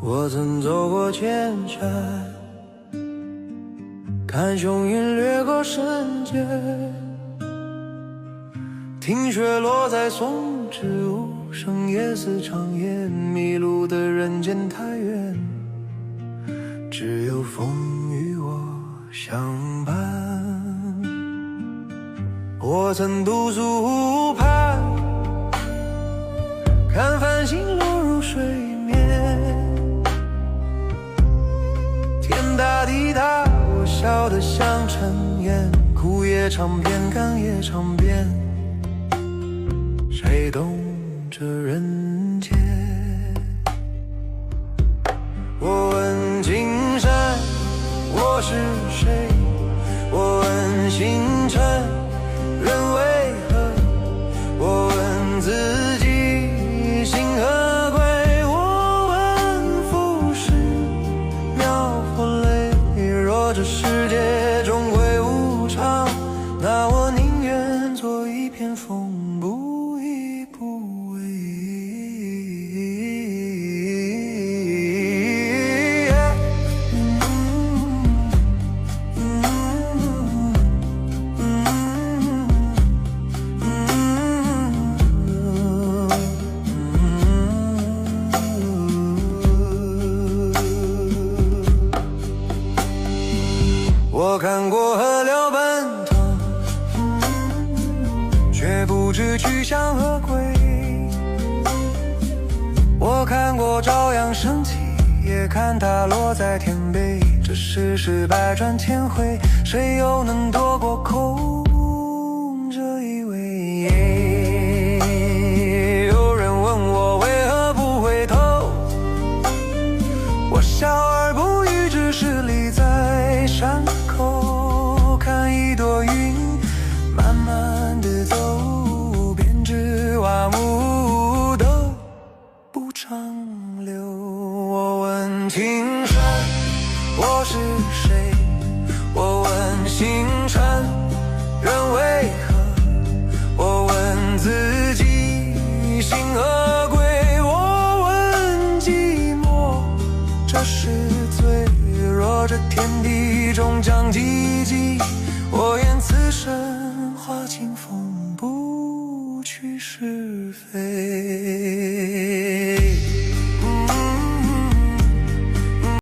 我曾走过千山，看雄鹰掠过深涧，听雪落在松枝无声，夜思长夜，迷路的人间太远，只有风与我相伴。我曾独宿湖畔，看繁星落入水面，天大地大，我笑得像尘烟，苦也长篇，甘也长篇，谁懂这人间？我问青山，我是谁？我问星辰，人为何？我问自己，心何归？我问浮世，描或泪。若这世界终归无常，那我宁愿做一片风，不依不为。我看过河流奔腾，却不知去向何归。我看过朝阳升起，也看它落在天边。这世事百转千回，谁又能躲过空这一位？有人问我为何不回头，我笑而不语，只是立在山口，看一朵云慢慢地走，便知万物都不长留。我问青山，我是谁？我问星辰，人为何？我问自己，心何归？我问寂寞，这是最若这天地终将寂寂，我愿此生化清风，不去是非。